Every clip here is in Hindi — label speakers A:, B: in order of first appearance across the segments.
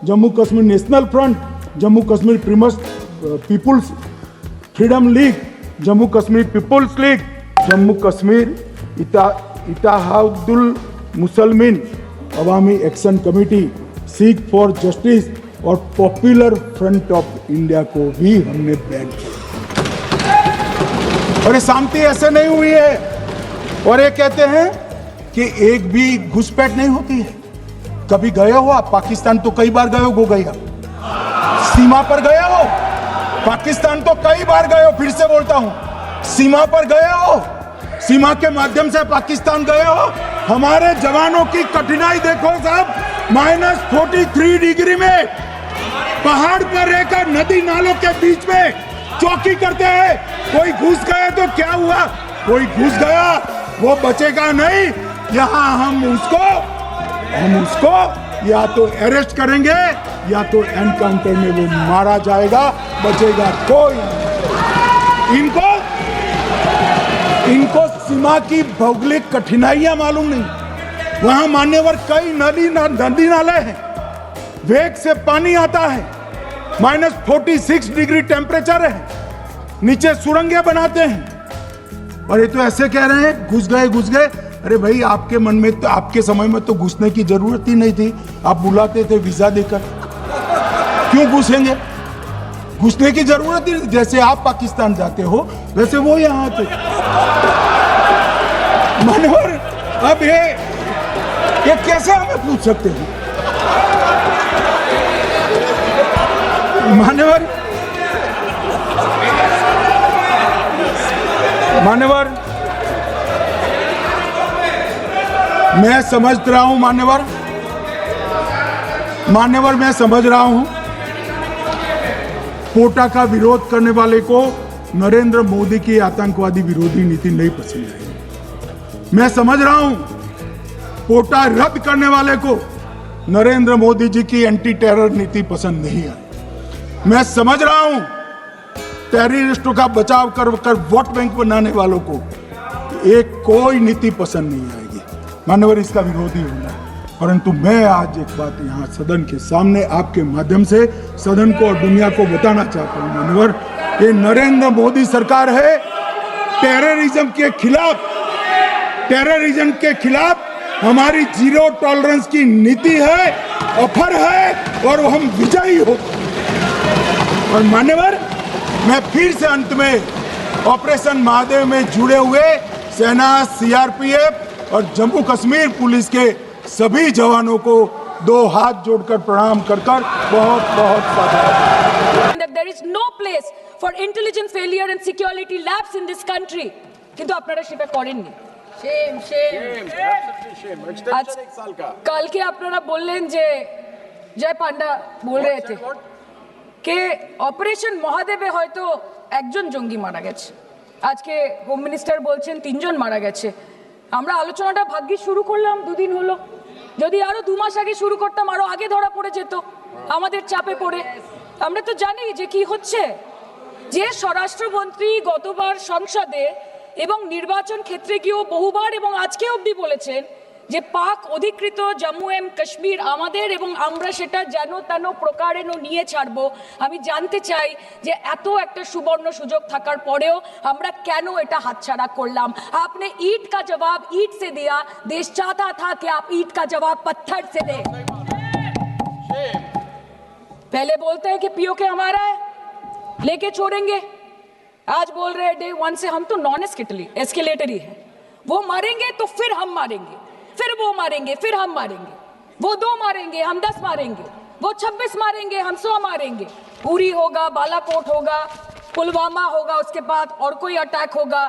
A: Jammu Kashmir national front, Jammu Kashmir people's freedom league, Jammu Kashmir people's league, Jammu Kashmir Ittehadul Musalman Awami action committee, Sikh for justice और पॉपुलर फ्रंट ऑफ इंडिया को भी हमने बैन किया। और ये शांति ऐसे नहीं हुई है। और ये कहते हैं कि एक भी घुसपैठ नहीं होती है। कभी गए हो आप पाकिस्तान? तो कई बार गए हो गया, सीमा पर गए हो पाकिस्तान, तो कई बार गए हो। फिर से बोलता हूं, सीमा पर गए हो, सीमा के माध्यम से पाकिस्तान गए हो। हमारे जवानों की कठिनाई देखो साहब, -43 डिग्री में पहाड़ पर रहकर नदी नालों के बीच में चौकी करते हैं। कोई घुस गए तो क्या हुआ? कोई घुस गया वो बचेगा नहीं। यहां हम उसको या तो अरेस्ट करेंगे या तो एनकाउंटर में वो मारा जाएगा, बचेगा कोई। इनको सीमा की भौगोलिक कठिनाइयां मालूम नहीं। वहां मान्यवर कई नदी नाले हैं, वेग से पानी आता है, -46 डिग्री टेम्परेचर है, नीचे सुरंगें बनाते हैं। और ये तो ऐसे कह रहे हैं घुस गए। अरे भाई, आपके मन में तो, आपके समय में तो घुसने की जरूरत ही नहीं थी। आप बुलाते थे वीजा देकर, क्यों घुसेंगे? घुसने की जरूरत ही, जैसे आप पाकिस्तान जाते हो वैसे वो यहां आते। मानवर, अब ये कैसे हमें पूछ सकते हैं? मानवर मैं समझ रहा हूं, मान्यवर मैं समझ रहा हूं। पोटा का विरोध करने वाले को नरेंद्र मोदी की आतंकवादी विरोधी नीति नहीं पसंद आई। मैं समझ रहा हूं पोटा रद्द करने वाले को नरेंद्र मोदी जी की एंटी टेरर नीति पसंद नहीं आई। मैं समझ रहा हूं टेररिस्टों का बचाव कर वोट बैंक बनाने वालों को एक कोई नीति पसंद नहीं आएगी। मानवर इसका विरोधी होगा। परंतु मैं आज एक बात यहाँ सदन के सामने आपके माध्यम से सदन को और दुनिया को बताना चाहता हूँ। मानवर, ये नरेंद्र मोदी सरकार है टेररिज्म के खिलाफ हमारी जीरो टॉलरेंस की नीति है, ऑफर है और हम विजयी हो। और मान्यवर, मैं फिर से अंत में ऑपरेशन महादेव में जुड़े हुए सेना, सीआरपीएफ और जम्मू कश्मीर पुलिस के सभी जवानों को 2 हाथ जोड़कर प्रणाम कर बहुत साधुवाद।
B: There is no place for intelligence failure and security lapse in this country. কিন্তু আপনারা সেটা করেননি। কালকে আপনারা বললেন যে জয় পান্ডা বল रहे थे कि অপারেশন মহাদেবে হয়তো একজন জঙ্গি মারা গেছে। আজকে হোম মিনিস্টার বলছেন 3 জন মারা গেছে। আমরা আলোচনাটা ভাগ্যি শুরু করলাম 2 দিন হলো। যদি আরো 2 মাস আগে শুরু করতাম আরো আগে ধরা পড়ে যেত আমাদের চাপে পড়ে। আমরা তো জানি যে কি হচ্ছে, যে স্বরাষ্ট্রমন্ত্রী গতবার সংসদে এবং নির্বাচন ক্ষেত্রে গিয়েও বহুবার এবং আজকে অবধি বলেছেন যে পাক অধিকৃত জম্মু এন্ড কাশ্মীর আমাদের এবং আমরা সেটা যেন তেন প্রকারে নিয়ে ছাড়বো। আমি জানতে চাই যে এত একটা সুবর্ণ সুযোগ থাকার পরেও আমরা কেন এটা হাতছাড়া করলাম? आपने ईंट का जवाब ईंट से दिया, देश चाहता था कि आप ईंट का जवाब पत्थर से दें। पहले बोलते हैं कि पीओके हमारा है, लेके छोड़ेंगे। आज बोल रहे हैं डे 1 से हम तो नॉन एस्केलेटरी है। वो मारेंगे तो फिर हम मारेंगे, फिर वो मारेंगे, फिर हम मारेंगे। वो 2 मारेंगे, हम 10 मारेंगे। वो 26 मारेंगे, हम 100 मारेंगे। उरी होगा, बालाकोट होगा, पुलवामा होगा, उसके बाद और कोई अटैक होगा,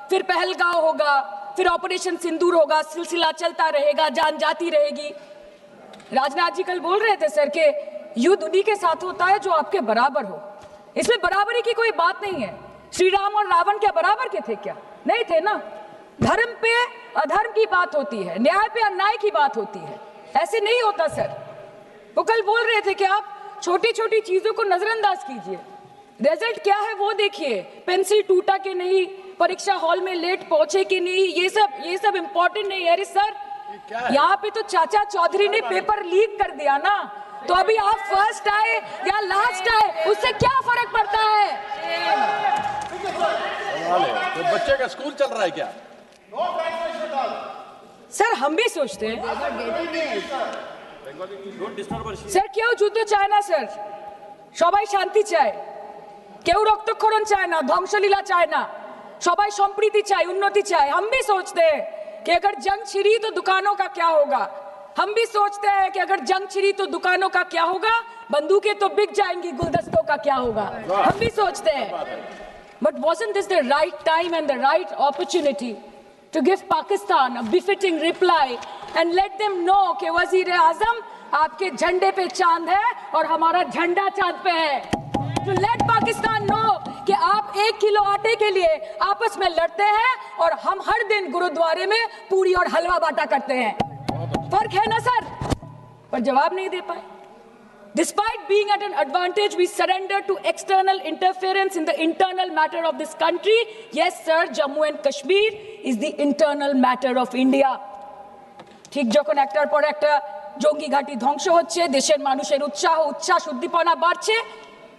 B: फिर पहलगांव होगा, फिर ऑपरेशन सिंदूर होगा। सिलसिला चलता रहेगा, जान जाती रहेगी। राजनाथ जी कल बोल रहे थे सर कि युद्ध उन्हीं के साथ होता है जो आपके बराबर हो। इसमें बराबरी की कोई बात नहीं है। श्री राम और रावण क्या बराबर के थे क्या? नहीं थे ना। धर्म पे अधर्म की बात होती है, न्याय पे अन्याय की बात होती है। ऐसे नहीं होता सर। वो कल बोल रहे थे कि आप छोटी छोटी चीजों को नजरअंदाज कीजिए, रिजल्ट क्या है वो देखिए। पेंसिल टूटा कि नहीं, परीक्षा हॉल में लेट पहुंचे कि नहीं, ये सब इम्पोर्टेंट नहीं है। अरे सर, यहाँ पे तो चाचा चौधरी ने पेपर लीक कर दिया ना। तो अभी आप फर्स्ट आए या लास्ट आए उससे क्या फर्क पड़ता है?
C: तो बच्चे का स्कूल चल रहा है क्या?
B: স্যার हम भी सोचते हैं স্যার কেউ যুদ্ধ চায় না স্যার, সবাই শান্তি চায়, কেউ রক্তক্ষরণ চায় না, ধ্বংসলীলা চায় না, সবাই সম্প্রীতি চায়, उन्नति चाहे। हम भी सोचते हैं कि अगर जंग छिड़ी तो दुकानों का क्या होगा, हम भी सोचते हैं कि अगर जंग छिड़ी तो दुकानों का क्या होगा, बंदूकें तो बिक जाएंगी, गुलदस्तों का क्या होगा, हम भी सोचते हैं। But wasn't this the right time and the right opportunity to give Pakistan a befitting reply and let them know कि वजीर आजम आपके झंडे पे चांद है और हमारा झंडा चांद पे है। To let Pakistan know कि आप 1 किलो आटे के लिए आपस में लड़ते हैं और हम हर दिन गुरुद्वारे में पूरी और हलवा बांटा करते हैं। फर्क है ना सर? पर जवाब नहीं दे पाए। Despite being at an advantage, we surrender to external interference in the internal matter of this country. Yes, sir, Jammu and Kashmir is the internal matter of India. ঠিক যখন একটার পর একটা জঙ্গি ঘাঁটি ধ্বংস হচ্ছে, দেশের মানুষের উচ্ছ্বাস উদ্দীপনা বাড়ছে,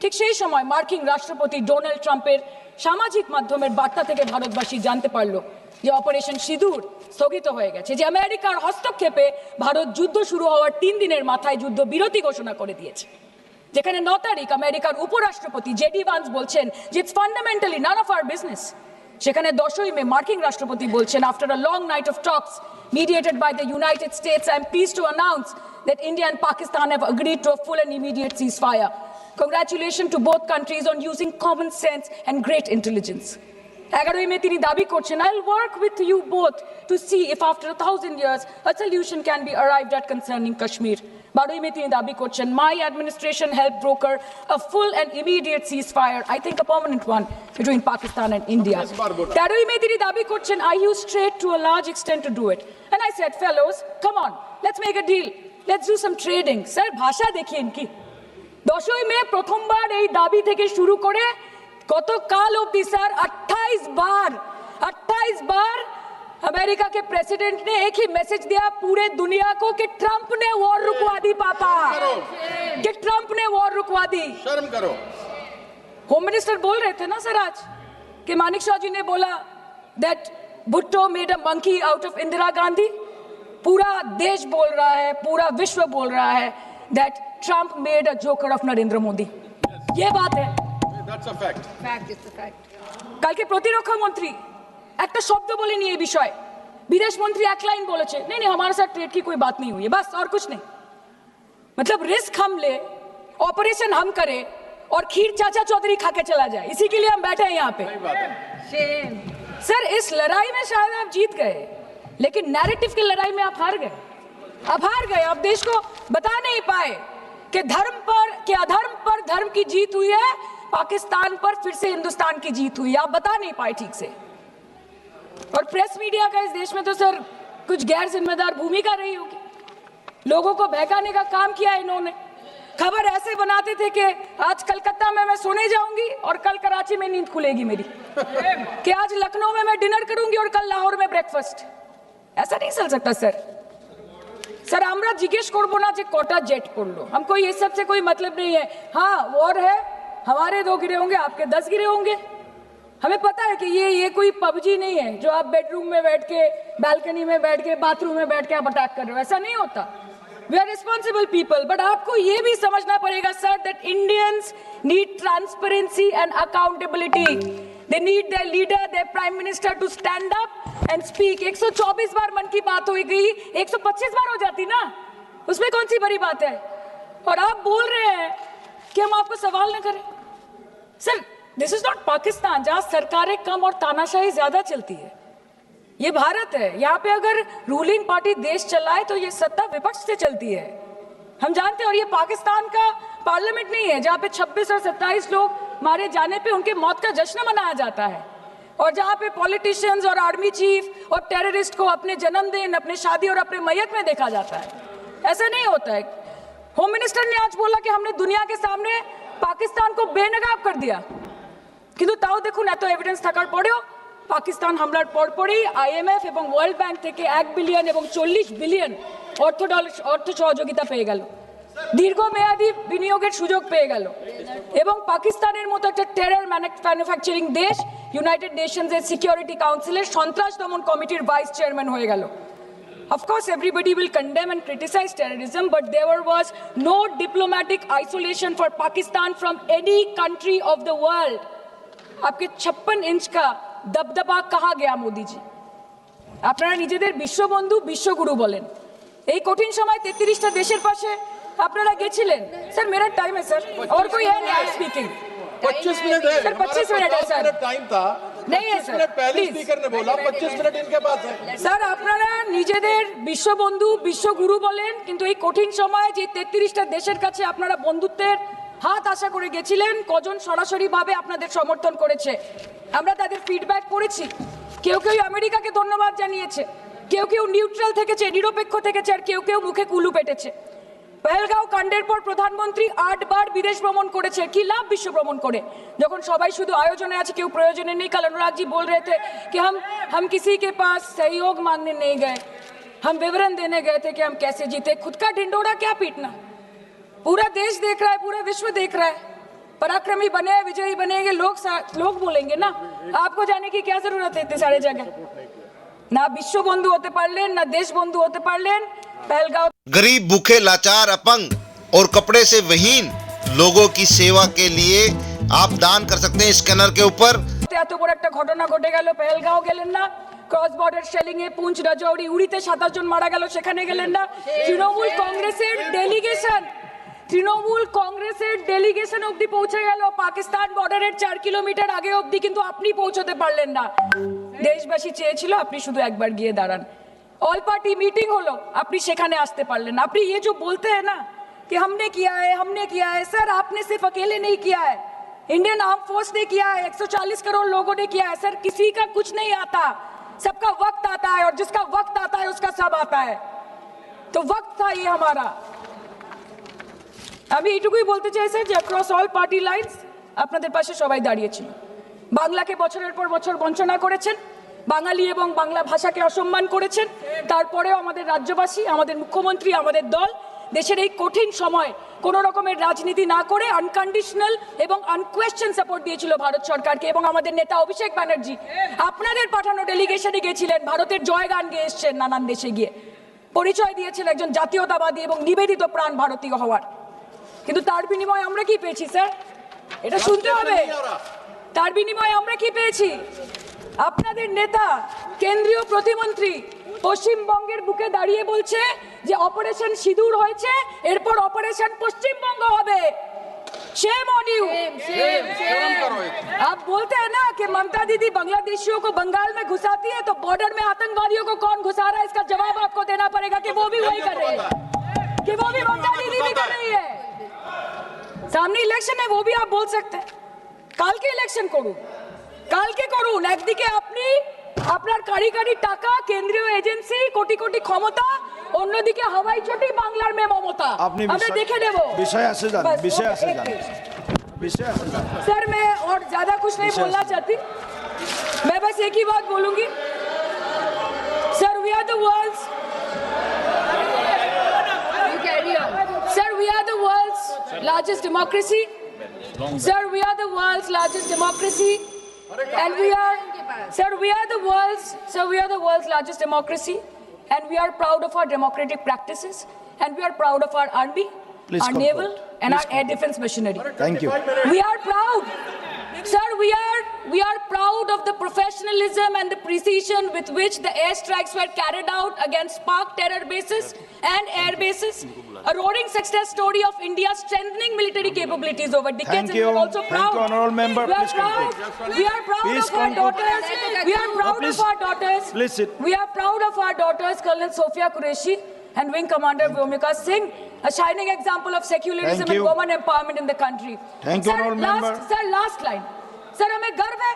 B: ঠিক সেই সময় মার্কিন রাষ্ট্রপতি ডোনাল্ড ট্রাম্পের সামাজিক মাধ্যমের বার্তা থেকে ভারতবাসী জানতে পারলো যে অপারেশন সিঁদুর স্থগিত হয়ে গেছে, যে আমেরিকার হস্তক্ষেপে ভারত যুদ্ধ শুরু হওয়ার 3 দিনের মাথায় যুদ্ধ বিরতি ঘোষণা করে দিয়েছে, যেখানে 9 তারিখ আমেরিকার উপরাষ্ট্রপতি জেডি ভান্স বলছেন যে it's fundamentally none of our business, সেখানে 10ই মে মার্কিন রাষ্ট্রপতি বলছেন after a long night of talks mediated by the United States, I am pleased to announce that India and Pakistan have agreed to a full and immediate ceasefire. Congratulations to both countries on using common sense and great intelligence. 11ই মে তিনি দাবি করছেন, I'll work with you both to see if after 1000 years a solution can be arrived at concerning Kashmir. 12ই মে তিনি দাবি করছেন, my administration helped broker a full and immediate ceasefire, I think a permanent one, between Pakistan and India. 13ই মে তিনি দাবি করছেন, I used trade to a large extent to do it. And I said, fellows, come on, let's make a deal. Let's do some trading. Sir, ভাষা দেখিয়ে কি? 10ই মে প্রথমবার এই দাবি থেকে শুরু করে গতকাল অবধি স্যার 28 बार अमेरिका के प्रेसिडेंट ने एक ही मैसेज दिया पूरे दुनिया को कि ट्रंप ने वॉर रुकवा दी पापा, कि ट्रंप ने वॉर रुकवा दी।
C: शर्म करो।
B: होम मिनिस्टर बोल रहे थे ना सर आज कि मानिक शाह जी ने बोला that Bhutto made a monkey out of Indira Gandhi. पूरा देश बोल रहा है, पूरा विश्व बोल रहा है that Trump made a joker of Narendra Modi. ये बात है,
C: That's a fact.
B: কালকে প্রতিরক্ষা মন্ত্রী একটা শব্দ বলেনি এই বিষয়ে, বিদেশ মন্ত্রী এক লাইন বলেছে, नहीं हमारे साथ ट्रेड की कोई बात नहीं हुई है, बस और कुछ नहीं। मतलब रिस्क हम ले, ऑपरेशन हम करें और खीर चाचा चौधरी खा के चला जाए, इसी के लिए हम बैठे हैं यहाँ पे। सर इस लड़ाई में शायद आप जीत गए, लेकिन नैरेटिव की लड़ाई में आप हार गए। आप देश को बता नहीं पाए कि धर्म पर, कि अधर्म पर धर्म की जीत हुई है, पाकिस्तान पर फिर से हिंदुस्तान की जीत हुई, आप बता नहीं पाए ठीक से। और प्रेस मीडिया का इस देश में तो सर कुछ गैर जिम्मेदार भूमिका रही होगी, लोगों को बहकाने का काम किया इन्होंने। खबर ऐसे बनाते थे कि आज कलकत्ता में मैं सोने जाऊंगी और कल कराची में नींद खुलेगी मेरी, कि आज लखनऊ में मैं डिनर करूंगी और कल लाहौर में ब्रेकफास्ट। ऐसा नहीं चल सकता सर। सर আমরা জিজ্ঞেস করব না যে কটা জেট পড়লো, हमको ये सब से कोई मतलब नहीं है। हाँ वॉर है, हमारे 2 गिरे होंगे, आपके 10 गिरे होंगे। हमें पता है कि ये कोई पबजी नहीं है जो आप बेडरूम में बैठ के, बालकनी में बैठ के, बाथरूम में बैठ के आप अटैक कर रहे हो, ऐसा नहीं होता। We are responsible people, but आपको ये भी समझना पड़ेगा sir that Indians need transparency and accountability. They need their leader, their prime minister to stand up and speak. 124 बार मन की बात हो गई, 125 बार हो जाती ना, उसमें कौन सी बड़ी बात है? और आप बोल रहे हैं कि हम आपको सवाल न करें। Sir this is not Pakistan जहां सरकारें कम और तानाशाही ज्यादा चलती है, ये भारत है। यहाँ पे अगर रूलिंग पार्टी देश चलाए तो ये सत्ता विपक्ष से चलती है, हम जानते हैं। और ये पाकिस्तान का पार्लियामेंट नहीं है जहाँ पे 26 और 27 लोग मारे जाने पे उनके मौत का जश्न मनाया जाता है, और जहाँ पे पॉलिटिशियंस और आर्मी चीफ और टेररिस्ट को अपने जन्मदिन, अपने शादी और अपने मैयत में देखा जाता है। ऐसा नहीं होता है। होम मिनिस्टर ने आज बोला कि हमने दुनिया के सामने पाकिस्तान को बेनकाब कर दिया, কিন্তু তাও দেখুন এত এভিডেন্স থাকার পরেও পাকিস্তান হামলার পরপরই আইএমএফ এবং ওয়ার্ল্ড ব্যাংক থেকে 1 বিলিয়ন এবং 40 বিলিয়ন অর্থ সহযোগিতা পেয়ে গেল। দীর্ঘমেয়াদী বিনিয়োগের সুযোগ পেয়ে গেল এবং পাকিস্তানের মতো একটা টেরর ম্যানুফ্যাকচারিং দেশ ইউনাইটেড নেশনসের সিকিউরিটি কাউন্সিলের সন্ত্রাস দমন কমিটির ভাইস চেয়ারম্যান হয়ে গেল। Of course, everybody will condemn and criticize terrorism, but there was no diplomatic isolation for Pakistan from any country of the world. आपके 56 इंच का दबदबा कहाँ गया मोदी जी? আপনারা নিজেদের বিশ্ববন্ধু বিশ্বগুরু বলেন, এই কঠিন সময় 33টা দেশের পাশে আপনারা গেছিলেন। স্যার मेरा टाइम है सर, और कोई है नहीं स्पीकिंग।
C: 25 मिनट है
B: सर 25 मिनट है सर,
C: टाइम था
B: नहीं है
C: 25
B: सर,
C: मिनट पहले
B: प्लीज।
C: स्पीकर ने बोला 25 मिनट इनके पास है।
B: স্যার আপনারা নিজেদের বিশ্ববন্ধু বিশ্বগুরু বলেন, কিন্তু এই কঠিন সময়ে যে 33টা দেশের কাছে আপনারা বন্ধুত্বের হাত আশা করে গেছিলেন, কজন সরাসরিভাবে আপনাদের সমর্থন করেছে আমরা তাদের ফিডব্যাক করেছি। কেউ কেউ আমেরিকাকে ধন্যবাদ জানিয়েছে, কেউ কেউ নিউট্রাল থেকেছে, নিরপেক্ষ থেকেছে, আর কেউ কেউ মুখে কুলু পেটেছে। পহেলগাঁও কাণ্ডের পর প্রধানমন্ত্রী 8 বার বিদেশ ভ্রমণ করেছে, কি লাভ বিশ্ব ভ্রমণ করে যখন সবাই শুধু আয়োজনে আছে, কেউ প্রয়োজনে নেই। कल अनुराग जी बोल रहे थे कि हम किसी के पास सहयोग मांगने नहीं गए, हम विवरण देने गए थे कि हम कैसे जीते। खुद का ढिंडोरा क्या पीटना, पूरा देश देख रहा है, पूरा विश्व देख रहा है। पराक्रमी बने, विजयी बनेंगे लोग बोलेंगे ना, आपको जाने की क्या जरूरत है इतने सारे जगह। ना विश्व बंधु होते पारलेन, ना देश बंधु होते पारलेन। पहलगांव
D: गरीब, भूखे, लाचार, अपंग और कपड़े से विहीन लोगों की सेवा के लिए आप दान कर सकते हैं स्कैनर के ऊपर।
B: এত বড় একটা ঘটনা ঘটে গেল, পেহেলগাঁও গেলেন না, ক্রস বর্ডার শেলিং এ পুঞ্চ, রাজৌরি, উড়িতে 27 জন মারা গেল, সেখানে গেলেন না। তৃণমূল কংগ্রেসের ডেলিগেশন অবধি পৌঁছে গেল পাকিস্তান বর্ডারের 4 কিলোমিটার আগে অবধি, কিন্তু আপনি পৌঁছতে পারলেন না। দেশবাসী চেয়েছিল আপনি শুধু একবার গিয়ে দাঁড়ান। ऑल पार्टी मीटिंग হলো, আপনি সেখানে আসতে পারলেন না। আপনি ये जो बोलते हैं ना कि हमने किया है, सर आपने सिर्फ अकेले नहीं किया है, इंडियन आर्म फोर्स ने किया है, 140 करोड़ लोगों ने किया है। सर किसी का कुछ नहीं आता, सबका वक्त आता है, और जिसका वक्त आता है उसका सब आता है। तो वक्त था ये हमारा। আমি এইটুকুই বলতে চাই স্যার যে অ্যাক্রস অল পার্টি লাইনস আপনাদের পাশে সবাই দাঁড়িয়েছিল। বাংলাকে বছরের পর বছর বঞ্চনা করেছেন, বাঙালি এবং বাংলা ভাষাকে অসম্মান করেছেন, তারপরেও আমাদের রাজ্যবাসী, আমাদের মুখ্যমন্ত্রী, আমাদের দল দেশের এই কঠিন সময় কোনো রকমের রাজনীতি না করে আনকন্ডিশনাল এবং আনকোয়েশ্চেন সাপোর্ট দিয়েছিল ভারত সরকারকে। এবং আমাদের নেতা অভিষেক ব্যানার্জি আপনাদের পাঠানো ডেলিগেশনে গিয়েছিলেন, ভারতের জয়গান গেয়ে এসছেন, নানান দেশে গিয়ে পরিচয় দিয়েছেন একজন জাতীয়তাবাদী এবং নিবেদিত প্রাণ ভারতীয় হওয়ার। কিন্তু তার বিনিময়ে আমরা কি পেয়েছি স্যার, এটা শুনতে হবে। তার বিনিময়ে আমরা কি পেয়েছি? আপনাদের নেতা কেন্দ্রীয় প্রতিমন্ত্রী পশ্চিমবঙ্গের বুকে দাঁড়িয়ে বলছে যে অপারেশন সিঁদুর হয়েছে, এরপর অপারেশন পশ্চিমবঙ্গ হবে। Shame on you. आप बोलते हैं ना कि ममता दीदी बांग्लादेशियों को बंगाल में घुसाती है, तो बॉर्डर में आतंकवादियों को कौन घुसा रहा है, इसका जवाब आपको देना पड़ेगा कि वो भी वही कर रहे हैं, कि वो भी ममता दीदी भी कर रही है। सामने इलेक्शन है, वो भी आप बोल सकते हैं কালকে ইলেকশন করুন, কালকে করুন। একদিকে আপনি আপনার কারিগরি টাকা, কেন্দ্রীয় এজেন্সি, কোটি কোটি ক্ষমতা, অন্যদিকে হাওয়াই চটি বাংলার মে মমতা। আমরা দেখে নেব।
E: विषय से जान, विषय से जान, विषय से जान।
B: सर मैं और ज्यादा कुछ नहीं बोलना चाहती, मैं बस एक ही बात बोलूंगी। Sir we are the world's, sir we are the world's largest democracy, sir we are the world's largest democracy, and we are the world's largest democracy, and we are proud of our democratic practices, and we are proud of our army,
E: Please
B: our
E: conclude.
B: naval, and our
E: Please
B: air defense machinery.
E: Thank you.
B: We are proud, sir, we are proud of the professionalism and the precision with which the airstrikes were carried out against Pak terror bases and air bases, a roaring success story of India's strengthening military capabilities over decades.
E: Thank
B: And we
E: you.
B: are also
E: Thank
B: proud.
E: you, honorable member.
B: We are
E: Please
B: proud.
E: conclude.
B: We are proud
E: Please
B: of our
E: conclude.
B: daughters. We are proud
E: please.
B: of our daughters.
E: Please sit.
B: We are proud of our daughters, Colonel Sophia Qureshi and Wing Commander Vyomika Singh, a shining example of secularism
E: Thank
B: and
E: you.
B: women empowerment in the country.
E: Thank you, honorable member.
B: Sir, last line. Sir हमें गर्व है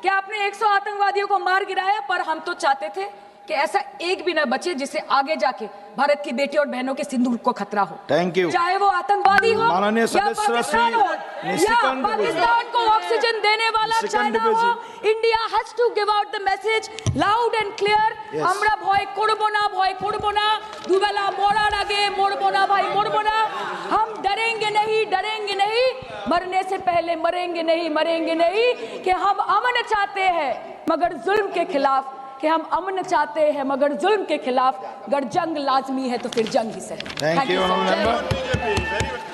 B: कि आपने 100 आतंकवादियों को मार गिराया, पर हम तो चाहते थे कि ऐसा एक भी न बचे जिससे आगे जाके भारत की बेटी और बहनों के सिंदूर को खतरा हो।
E: Thank you.
B: चाहे वो आतंकवादी हो
E: माननीय
B: या
E: सदस्य
B: पाकिस्तान
E: श्री
B: हो। या
E: Second
B: पाकिस्तान को ऑक्सीजन देने वाला
E: Second
B: चाइना हो, India has to give out the message loud and clear, আমরা ভয় করব না, দুবেলা মরার আগে মরবো না ভাই, মরবো না। हम डरेंगे नहीं, मरने से पहले मरेंगे नहीं, कि हम अमन चाहते हैं मगर जुल्म के खिलाफ, कि हम अमन चाहते हैं मगर जुल्म के खिलाफ। अगर जंग लाजमी है तो फिर जंग ही सही।
E: Thank you,
B: sir.
E: honorable member.